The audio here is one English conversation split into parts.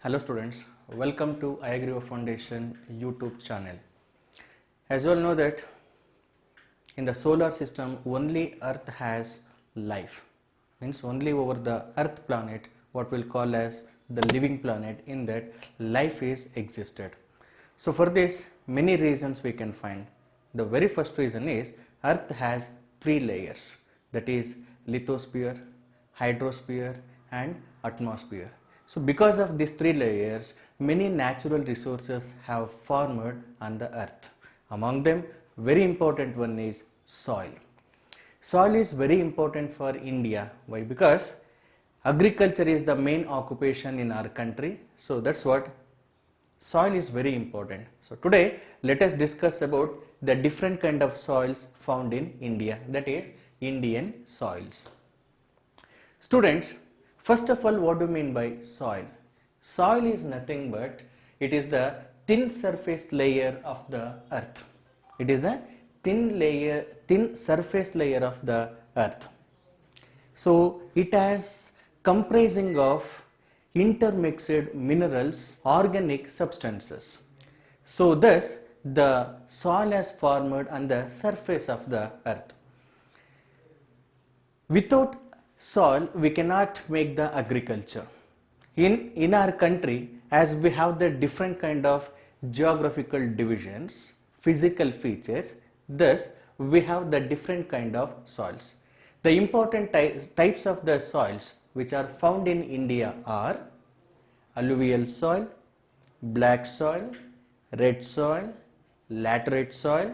Hello students, welcome to iAgriO Foundation YouTube channel. As you all know that in the solar system only Earth has life, means only over the Earth planet what we'll call as the living planet, in that life is existed. So for this many reasons we can find. The very first reason is Earth has three layers, that is lithosphere, hydrosphere and atmosphere. So because of these three layers, many natural resources have formed on the earth. Among them, very important one is soil. Soil is very important for India. Why? Because agriculture is the main occupation in our country. So that's what soil is very important. So today let us discuss about the different kind of soils found in India, that is Indian soils. Students, first of all, what do you mean by soil? Soil is nothing but it is the thin surface layer of the earth. It is the thin surface layer of the earth. So it has comprising of intermixed minerals, organic substances. So thus the soil has formed on the surface of the earth. Without soil we cannot make the agriculture. In our country, as we have the different kind of geographical divisions, physical features, thus we have the different kind of soils. The important types of the soils which are found in India are alluvial soil, black soil, red soil, laterite soil,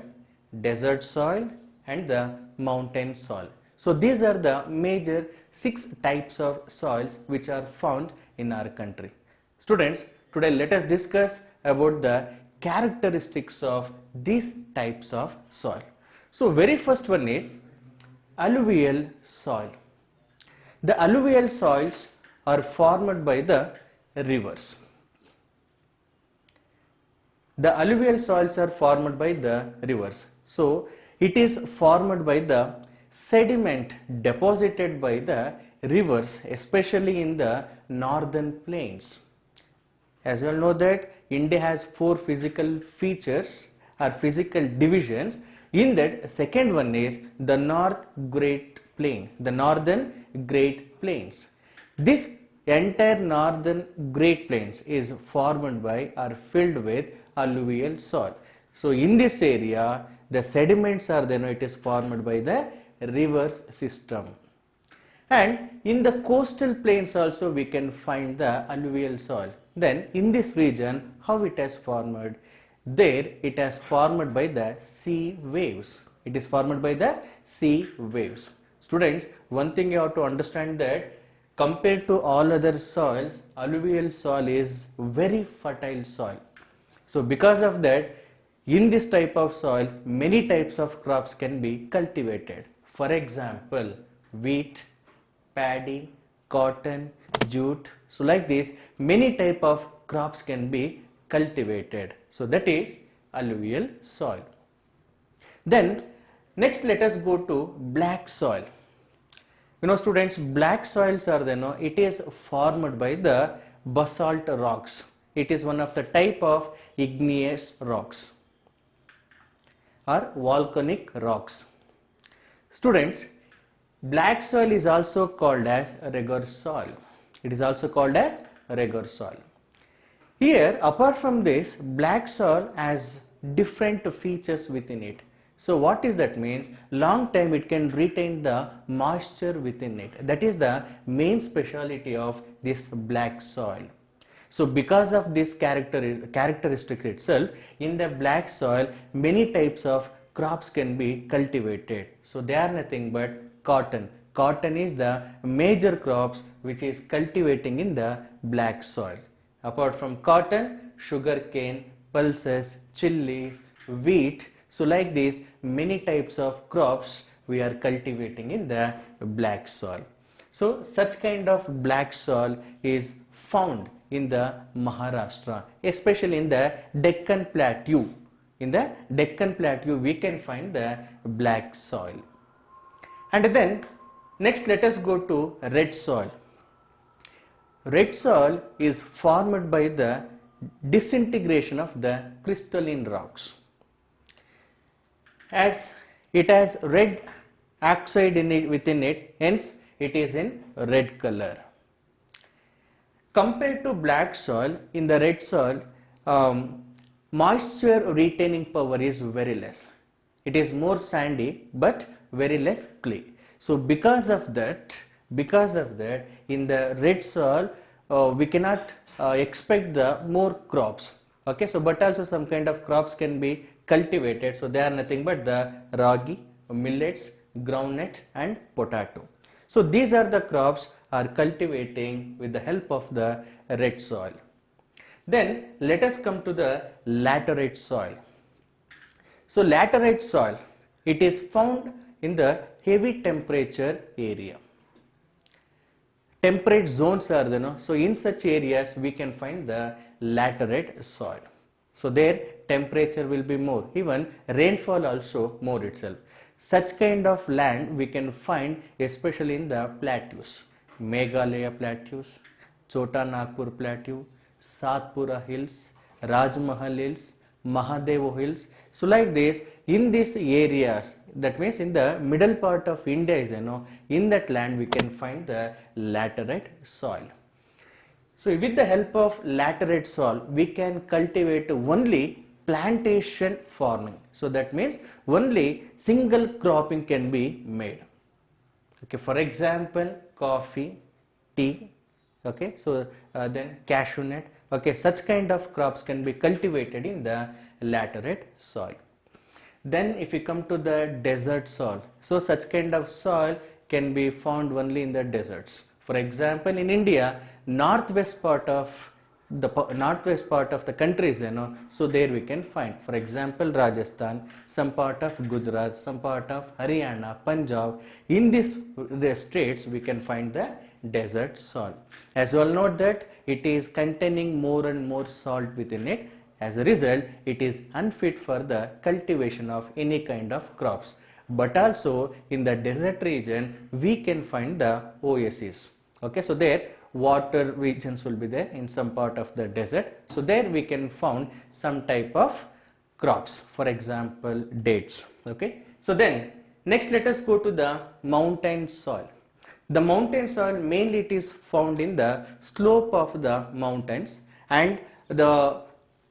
desert soil and the mountain soil. So these are the major 6 types of soils which are found in our country. Students, today let us discuss about the characteristics of these types of soil. So very first one is alluvial soil. The alluvial soils are formed by the rivers. The alluvial soils are formed by the rivers. So it is formed by the sediment deposited by the rivers, especially in the northern plains. As you all know that India has 4 physical features or physical divisions. In that, second one is the northern Great Plains. This entire northern Great Plains is formed by or filled with alluvial soil. So in this area the sediments are then it is formed by the rivers system. And in the coastal plains also we can find the alluvial soil. Then in this region how it has formed? There it has formed by the sea waves. It is formed by the sea waves. Students, one thing you have to understand that compared to all other soils, alluvial soil is very fertile soil. So because of that, in this type of soil many types of crops can be cultivated. For example, wheat, paddy, cotton, jute. So like this, many type of crops can be cultivated. So that is alluvial soil. Then next let us go to black soil. You know students, black soils are it is formed by the basalt rocks. It is one of the type of igneous rocks or volcanic rocks. Students, black soil is also called as regur soil. It is also called as regur soil. Here, apart from this, black soil has different features within it. So what is that means? Long time it can retain the moisture within it. That is the main speciality of this black soil. So because of this characteristic itself, in the black soil many types of crops can be cultivated. So they are nothing but cotton. Cotton is the major crops which is cultivating in the black soil. Apart from cotton, sugarcane, pulses, chilies, wheat. So like this, many types of crops we are cultivating in the black soil. So such kind of black soil is found in the Maharashtra, especially in the Deccan Plateau. In the Deccan Plateau we can find the black soil. And then next let us go to red soil. Red soil is formed by the disintegration of the crystalline rocks. As it has red oxide in it, within it, hence it is in red color. Compared to black soil, in the red soil, moisture retaining power is very less. It is more sandy but very less clay. So because of that, in the red soil, we cannot expect the more crops. Okay, so but also some kind of crops can be cultivated. So they are nothing but the ragi, millets, groundnut and potato. So these are the crops are cultivating with the help of the red soil. Then let us come to the laterite soil. So laterite soil, it is found in the heavy temperature area. Temperate zones are there, no? So in such areas we can find the laterite soil. So there temperature will be more, even rainfall also more itself. Such kind of land we can find especially in the plateaus, Meghalaya plateaus, Chota Nagpur plateau, Satpura hills, Rajmahal hills, Mahadevo hills. So like this, in these areas, that means in the middle part of India is, in that land we can find the laterite soil. So with the help of laterite soil, we can cultivate only plantation farming. So that means only single cropping can be made. Okay, for example, coffee, tea, okay, so then cashew nut, okay, such kind of crops can be cultivated in the laterite soil. Then if we come to the desert soil, so such kind of soil can be found only in the deserts. For example, in India, northwest part of the countries, so there we can find, for example, Rajasthan, some part of Gujarat, some part of Haryana, Punjab. In these states we can find the desert soil. As you all know that it is containing more and more salt within it. As a result, it is unfit for the cultivation of any kind of crops. But also in the desert region we can find the oases. Okay, so there water regions will be there in some part of the desert. So there we can find some type of crops, for example dates. Okay, so then next let us go to the mountain soil. The mountain soil mainly it is found in the slope of the mountains, and the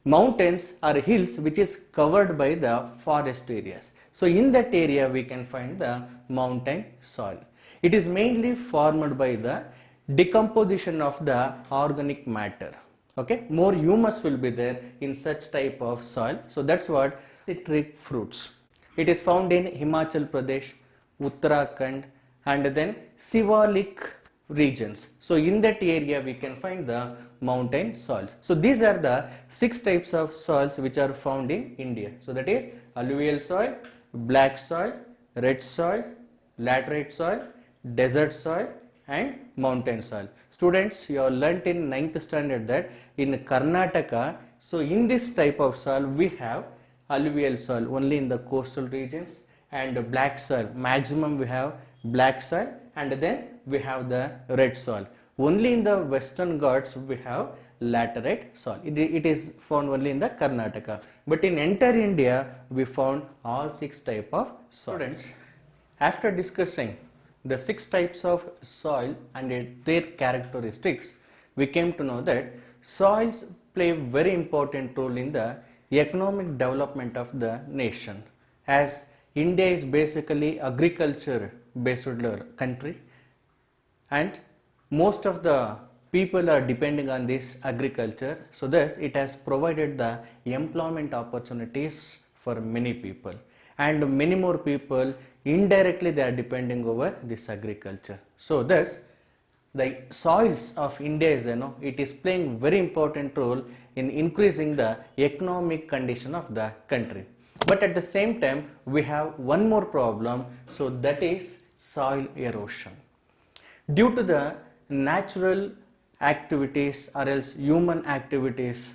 mountains are hills which is covered by the forest areas. So in that area we can find the mountain soil. It is mainly formed by the decomposition of the organic matter. Okay, more humus will be there in such type of soil. So that's what citric fruits. It is found in Himachal Pradesh, Uttarakhand and then Shivalik regions. So in that area we can find the mountain soils. So these are the 6 types of soils which are found in India. So that is alluvial soil, black soil, red soil, laterite soil, desert soil and mountain soil. Students, you have learnt in 9th standard that in Karnataka, so in this type of soil we have alluvial soil only in the coastal regions, and black soil maximum we have black soil, and then we have the red soil. Only in the western Ghats we have laterite soil. It is found only in the Karnataka, but in entire India we found all 6 type of soils. Students, after discussing the 6 types of soil and their characteristics, we came to know that soils play a very important role in the economic development of the nation, as India is basically agriculture based country and most of the people are depending on this agriculture. So thus it has provided the employment opportunities for many people, and many more people indirectly they are depending over this agriculture. So thus the soils of India is, it is playing very important role in increasing the economic condition of the country. But at the same time we have one more problem, so that is soil erosion. Due to the natural activities or else human activities,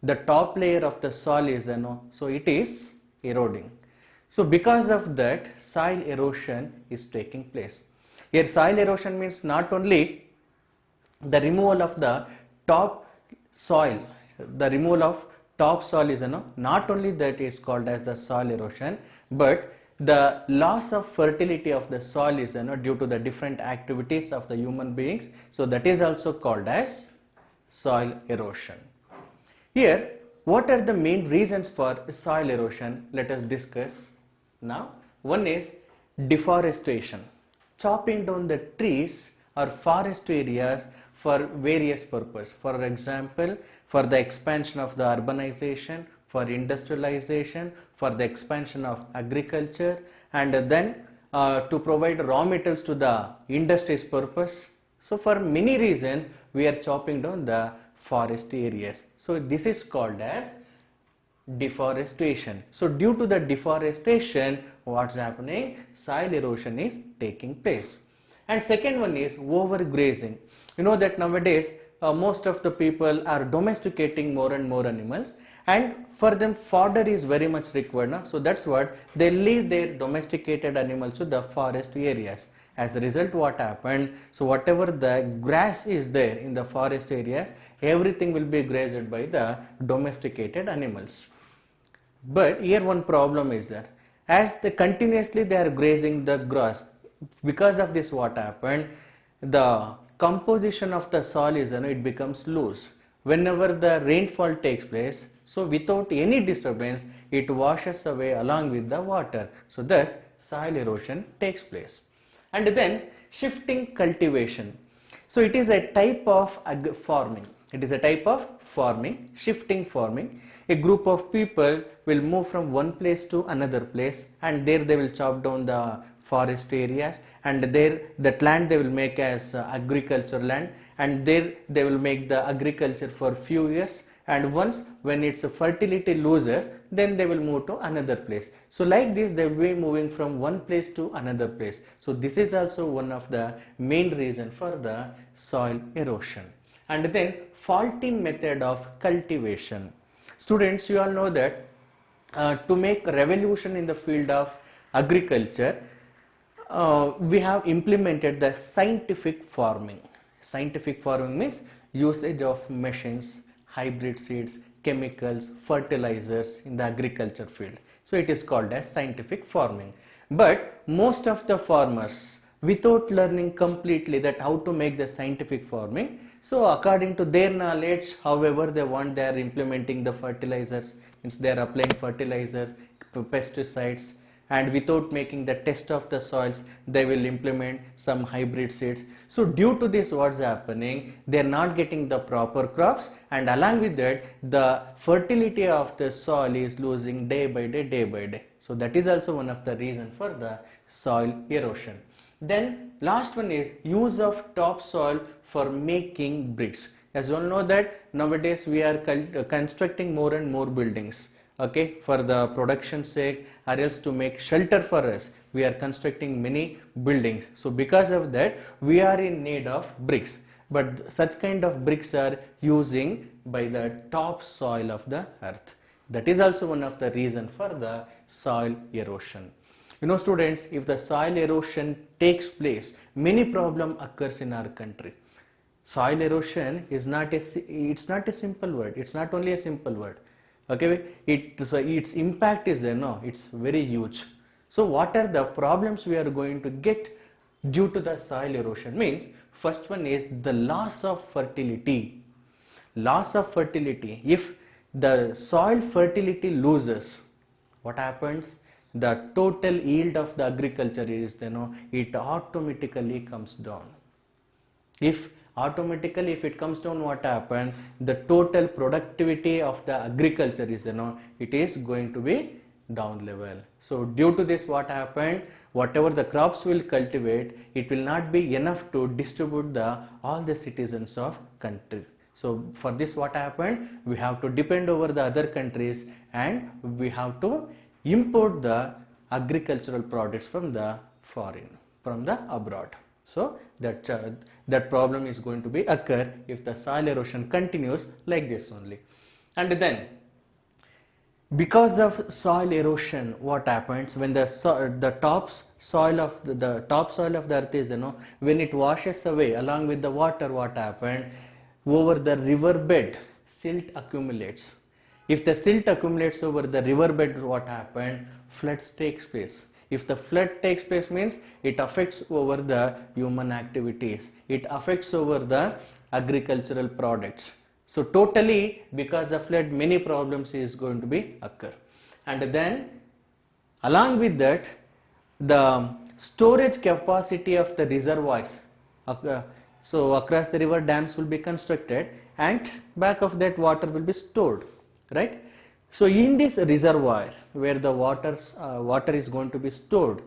the top layer of the soil is, so it is eroding. So because of that, soil erosion is taking place. Here soil erosion means not only the removal of the top soil, the removal of top soil is, not only that is called as the soil erosion, but the loss of fertility of the soil is, due to the different activities of the human beings. So that is also called as soil erosion. Here, what are the main reasons for soil erosion? Let us discuss now. One is deforestation, chopping down the trees or forest areas for various purposes. For example, for the expansion of the urbanization, for industrialization, for the expansion of agriculture, and then to provide raw materials to the industry's purpose. So for many reasons, we are chopping down the forest areas. So this is called as deforestation. So due to the deforestation, what's happening? Soil erosion is taking place. And second one is overgrazing. You know that nowadays most of the people are domesticating more and more animals, and for them fodder is very much required now. So that's what they leave their domesticated animals to the forest areas. As a result, what happened? So whatever the grass is there in the forest areas, everything will be grazed by the domesticated animals. But here one problem is there. As continuously they are grazing the grass, because of this what happened? The composition of the soil is, it becomes loose. Whenever the rainfall takes place, so without any disturbance, it washes away along with the water. So thus soil erosion takes place. And then shifting cultivation. So it is a type of farming. It is a type of farming, shifting farming. A group of people will move from one place to another place, and there they will chop down the forest areas, and there that land they will make as agriculture land, and there they will make the agriculture for few years, and once when its fertility loses, then they will move to another place. So like this they will be moving from one place to another place. So this is also one of the main reason for the soil erosion. And then faulty method of cultivation. Students, you all know that to make revolution in the field of agriculture, we have implemented the scientific farming. Scientific farming means usage of machines, hybrid seeds, chemicals, fertilizers in the agriculture field. So it is called as scientific farming. But most of the farmers, without learning completely that how to make the scientific farming, so according to their knowledge, however they want, they are implementing the fertilizers, means they are applying fertilizers, pesticides, and without making the test of the soils, they will implement some hybrid seeds. So due to this, what's happening? They are not getting the proper crops, and along with that, the fertility of the soil is losing day by day, day by day. So that is also one of the reasons for the soil erosion. Then last one is use of topsoil for making bricks. As you all know that nowadays we are constructing more and more buildings, okay, for the production sake, or else to make shelter for us, we are constructing many buildings. So because of that, we are in need of bricks, but such kind of bricks are using by the topsoil of the earth. That is also one of the reason for the soil erosion. You know students, if the soil erosion takes place, many problem occurs in our country. Soil erosion is not a simple word. It's not only a simple word. Okay, its impact is it's very huge. So what are the problems we are going to get due to the soil erosion? Means first one is the loss of fertility. Loss of fertility. If the soil fertility loses, what happens? The total yield of the agriculture is, it automatically comes down. If it comes down, what happens? The total productivity of the agriculture is, it is going to be down level. So due to this, what happened? Whatever the crops will cultivate, it will not be enough to distribute all the citizens of country. So for this, what happened? We have to depend over the other countries, and we have to import the agricultural products from the foreign, from the abroad. So that problem is going to be occur if the soil erosion continues like this only. And then because of soil erosion, what happens when the soil of the top soil of the earth is, when it washes away along with the water, what happened? Over the river bed, silt accumulates. If the silt accumulates over the river bed, what happened? Floods takes place. If the flood takes place means it affects over the human activities. It affects over the agricultural products. So totally because of flood many problems is going to be occur. And then along with that the storage capacity of the reservoirs. So across the river dams will be constructed and back of that water will be stored, right? So in this reservoir where the water is going to be stored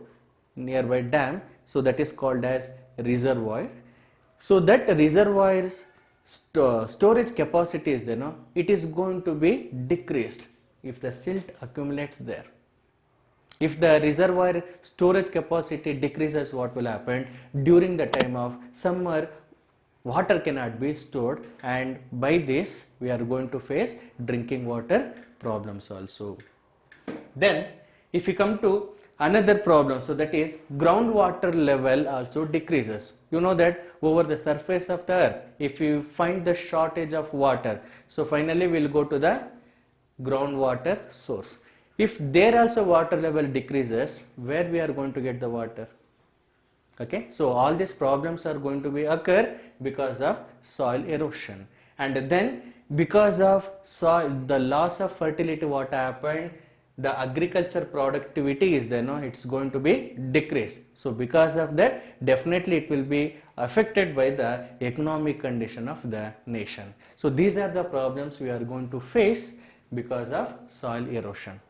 nearby dam, so that is called as reservoir. So that reservoir's storage capacity is there, it is going to be decreased if the silt accumulates there. If the reservoir storage capacity decreases, what will happen? During the time of summer, water cannot be stored, and by this we are going to face drinking water problems also. Then if we come to another problem, so that is groundwater level also decreases. You know that over the surface of the earth, if you find the shortage of water, so finally we will go to the groundwater source. If there also water level decreases, where we are going to get the water? Okay, so all these problems are going to be occur because of soil erosion. And then because of soil, the loss of fertility, what happened? The agriculture productivity is there, it's going to be decreased. So because of that, definitely it will be affected by the economic condition of the nation. So these are the problems we are going to face because of soil erosion.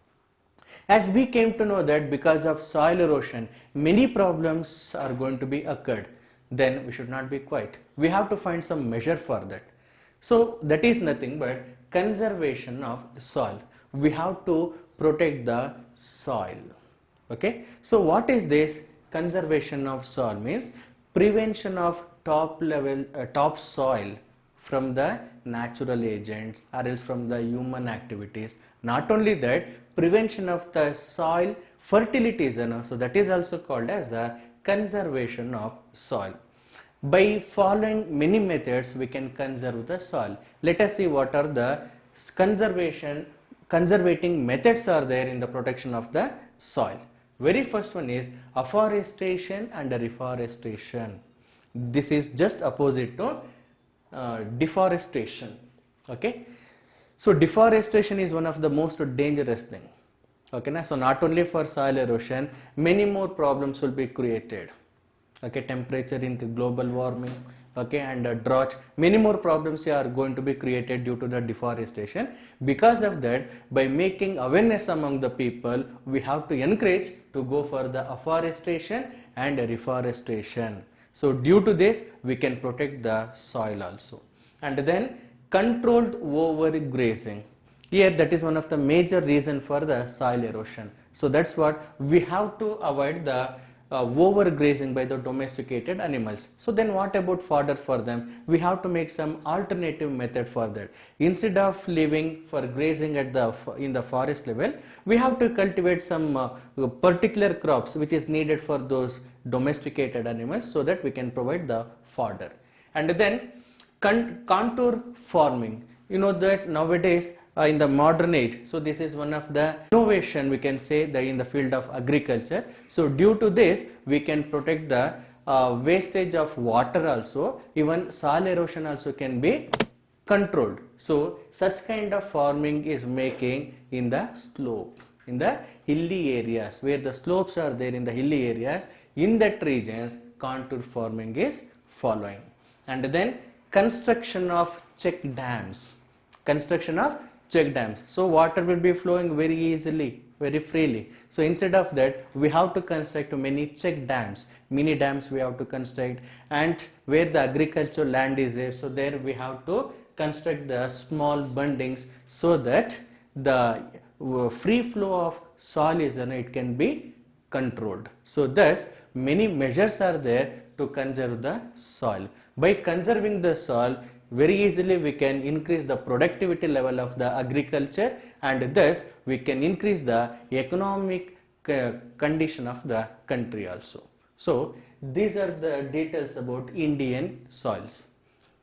As we came to know that because of soil erosion, many problems are going to be occurred, then we should not be quiet. We have to find some measure for that. So that is nothing but conservation of soil. We have to protect the soil. Okay. So what is this conservation of soil? Means prevention of top soil from the natural agents or else from the human activities. Not only that, prevention of the soil fertility, so that is also called as the conservation of soil. By following many methods, we can conserve the soil. Let us see what are the conservating methods are there in the protection of the soil. Very first one is afforestation and reforestation. This is just opposite to deforestation. Okay, so deforestation is one of the most dangerous thing. Okay, so not only for soil erosion, many more problems will be created. Okay, temperature in global warming, okay, and drought, many more problems are going to be created due to the deforestation. Because of that, by making awareness among the people, we have to encourage to go for the afforestation and reforestation. So due to this, we can protect the soil also. And then controlled overgrazing. Here that is one of the major reason for the soil erosion. So that's what we have to avoid the overgrazing by the domesticated animals. So then what about fodder for them? We have to make some alternative method for that. Instead of leaving for grazing at in the forest level, we have to cultivate some particular crops which is needed for those domesticated animals, so that we can provide the fodder. And then contour farming. You know that nowadays in the modern age, so this is one of the innovation we can say that in the field of agriculture. So due to this, we can protect the wastage of water also. Even soil erosion also can be controlled. So such kind of farming is making in the slope, in the hilly areas where the slopes are there, in the hilly areas, in that regions contour farming is following. And then construction of check dams. Construction of check dams. So water will be flowing very easily, very freely. So instead of that, we have to construct many check dams, mini dams we have to construct, and where the agricultural land is there, so there we have to construct the small bundings so that the free flow of soil is, it can be controlled. So thus many measures are there to conserve the soil. By conserving the soil, very easily we can increase the productivity level of the agriculture, and thus we can increase the economic condition of the country also. So these are the details about Indian soils.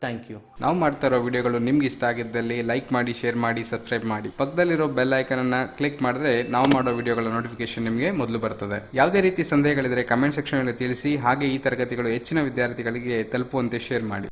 Thank you. ನಾವು ಮಾಡ್ತಾ ಇರೋ ವಿಡಿಯೋಗಳು ನಿಮ್ಗೆ ಇಷ್ಟ ಆಗಿದ್ದಲ್ಲಿ like ಮಾಡಿ, share ಮಾಡಿ, subscribe ಮಾಡಿ. ಪಕ್ಕದಲ್ಲಿರೋ ಬೆಲ್ ಐಕನನ್ನು ಕ್ಲಿಕ್ ಮಾಡಿದ್ರೆ ನಾವು ಮಾಡೋ ವಿಡಿಯೋಗಳ ನೋಟಿಫಿಕೇಶನ್ ನಿಮಗೆ ಮೊದಲು ಬರ್ತದೆ. ಯಾವುದೇ ರೀತಿ ಸಂದೇಹಗಳಿದ್ರೆ ಕಮೆಂಟ್ ಸೆಕ್ಷನಲ್ಲಿ ತಿಳಿಸಿ. ಹಾಗೆ ಈ ತರಗತಿಗಳು ಹೆಚ್ಚಿನ ವಿದ್ಯಾರ್ಥಿಗಳಿಗೆ ತಲುಪುವಂತೆ ಶೇರ್ ಮಾಡಿ.